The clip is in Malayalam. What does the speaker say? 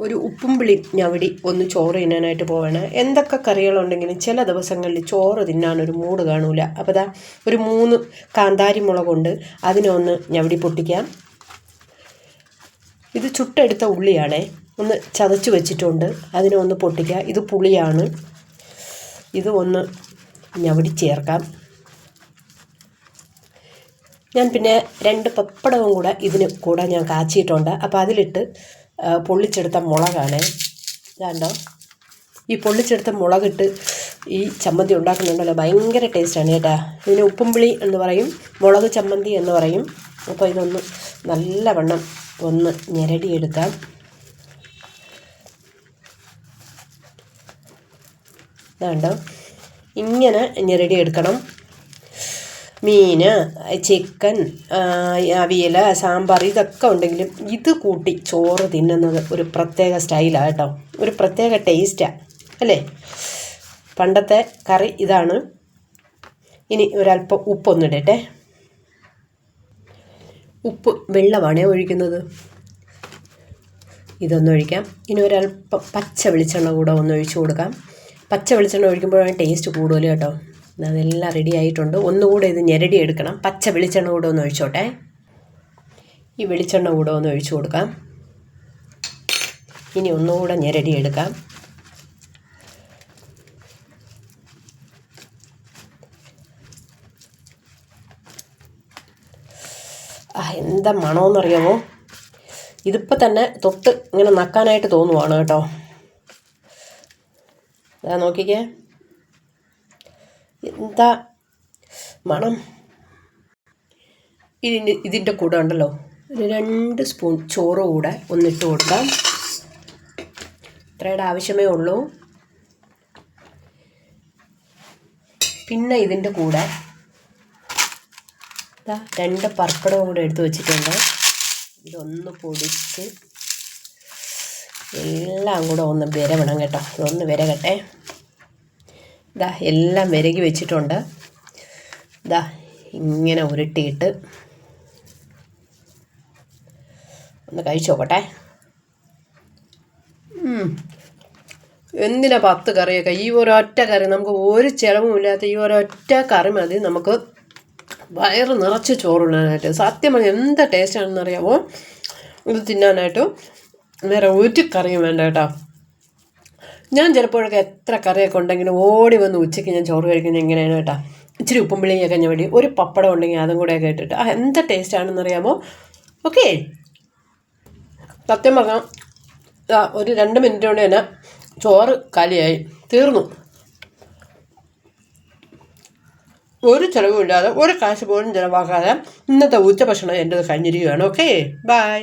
ഒരു ഉപ്പും പുളി ഞവടി ഒന്ന് ചോറ് തിന്നാനായിട്ട് പോവാണ്. എന്തൊക്കെ കറികളുണ്ടെങ്കിലും ചില ദിവസങ്ങളിൽ ചോറ് തിന്നാനൊരു മൂഡ് കാണൂല. അപ്പോൾ ദാ ഒരു 3 കാന്താരി മുളകുണ്ട്, അതിനെ ഒന്ന് ഞവടി പൊട്ടിക്കാം. ഇത് ചുട്ടെടുത്ത ഉള്ളിയാണേ, ഒന്ന് ചതച്ച് വെച്ചിട്ടുണ്ട്, അതിനെ ഒന്ന് പൊട്ടിക്കാം. ഇത് പുളിയാണ്, ഇത് ഒന്ന് ഞവടി ചേർക്കാം. ഞാൻ പിന്നെ 2 പപ്പടവും കൂടെ ഇതിന് കൂടെ ഞാൻ കാച്ചിയിട്ടുണ്ട്. അപ്പോൾ അതിലിട്ട് പൊള്ളിച്ചെടുത്ത മുളകാണ്. ഇതാണ്ടോ, ഈ പൊള്ളിച്ചെടുത്ത മുളകിട്ട് ഈ ചമ്മന്തി ഉണ്ടാക്കുന്നുണ്ടല്ലോ, ഭയങ്കര ടേസ്റ്റാണ് കേട്ടോ. ഇതിന് ഉപ്പുംപുളി എന്ന് പറയും, മുളക് ചമ്മന്തി എന്ന് പറയും. അപ്പോൾ ഇതൊന്ന് നല്ലവണ്ണം ഒന്ന് ഞെരടിയെടുക്കാം. ഇതാണ്ടോ, ഇങ്ങനെ ഞെരടിയെടുക്കണം. മീൻ, ചിക്കൻ, അവിയൽ, സാമ്പാർ ഇതൊക്കെ ഉണ്ടെങ്കിലും ഇത് കൂട്ടി ചോറ് തിന്നുന്നത് ഒരു പ്രത്യേക സ്റ്റൈലാണ് കേട്ടോ, ഒരു പ്രത്യേക ടേസ്റ്റാണ് അല്ലേ. പണ്ടത്തെ കറി ഇതാണ്. ഇനി ഒരല്പം ഉപ്പൊന്നിടട്ടെ. ഉപ്പ് വെള്ളമാണേ ഒഴിക്കുന്നത്, ഇതൊന്നൊഴിക്കാം. ഇനി ഒരല്പം പച്ച വെളിച്ചെണ്ണ കൂടെ ഒന്ന് ഒഴിച്ചു കൊടുക്കാം. പച്ച വെളിച്ചെണ്ണ ഒഴിക്കുമ്പോഴാണ് ടേസ്റ്റ് കൂടുതൽ കേട്ടോ. അതെല്ലാം റെഡി ആയിട്ടുണ്ട്. ഒന്നുകൂടെ ഇത് ഞെരടി എടുക്കണം. പച്ച വെളിച്ചെണ്ണ കൂടെ ഒന്ന് ഒഴിച്ചോട്ടെ. ഈ വെളിച്ചെണ്ണ കൂടെ ഒന്ന് ഒഴിച്ചു കൊടുക്കാം. ഇനി ഒന്നുകൂടെ ഞെരടി എടുക്കാം. എന്താ മണമെന്നറിയാമോ, ഇതിപ്പോൾ തന്നെ തൊട്ട് ഇങ്ങനെ നക്കാനായിട്ട് തോന്നുവാണ് കേട്ടോ. അതാ നോക്കിക്കേ, എന്താ മണം. ഇതിൻ്റെ കൂടെ ഉണ്ടല്ലോ ഒരു 2 സ്പൂൺ ചോറ് കൂടെ ഒന്നിട്ട് കൊടുക്കാം. ഇത്രയുടെ ആവശ്യമേ ഉള്ളൂ. പിന്നെ ഇതിൻ്റെ കൂടെ 2 പപ്പടവും കൂടെ എടുത്ത് വെച്ചിട്ടുണ്ട്. ഇതൊന്ന് പൊടിച്ച് എല്ലാം കൂടെ ഒന്ന് വിരവണം കേട്ടോ. ഇതൊന്ന് വിരകട്ടെ. ഇതാ എല്ലാം വിരകി വെച്ചിട്ടുണ്ട്. ഇതാ ഇങ്ങനെ ഉരുട്ടിയിട്ട് ഒന്ന് കഴിച്ചു നോക്കട്ടെ. എന്തിനാ 10 കറിയൊക്കെ, ഈ ഒരൊറ്റ കറി നമുക്ക് ഒരു ചിലവുമില്ലാത്ത ഈ ഒരൊറ്റ കറി മതി നമുക്ക് വയറ് നിറച്ച് ചോറുണ്ണാനായിട്ട്. സത്യം പറഞ്ഞാൽ എന്താ ടേസ്റ്റാണെന്ന് അറിയാമോ ഇത് തിന്നാനായിട്ട്. വേറെ ഒരു കറിയും വേണ്ട കേട്ടോ. ഞാൻ ചിലപ്പോഴൊക്കെ എത്ര കറിയൊക്കെ ഉണ്ടെങ്കിലും ഓടി വന്ന് ഉച്ചയ്ക്ക് ഞാൻ ചോറ് കഴിക്കുന്നത് എങ്ങനെയാണ് കേട്ടോ, ഇച്ചിരി ഉപ്പും പുളിയൊക്കെ ഞവടി ഒരു പപ്പടം ഉണ്ടെങ്കിൽ അതും കൂടെയൊക്കെ ഇട്ടിട്ട് എന്താ ടേസ്റ്റാണെന്ന് അറിയാമോ. ഓക്കെ, സത്യം പറഞ്ഞാൽ ഒരു 2 മിനിറ്റ് കൊണ്ട് തന്നെ ചോറ് കാലിയായി, തീർന്നു. ഒരു ചിലവുമില്ലാതെ ഒരു കാശ് പോലും ചിലവാക്കാതെ ഇന്നത്തെ ഉച്ചഭക്ഷണം എൻ്റെത് കഴിഞ്ഞിരിക്കുകയാണ്. Okay, by.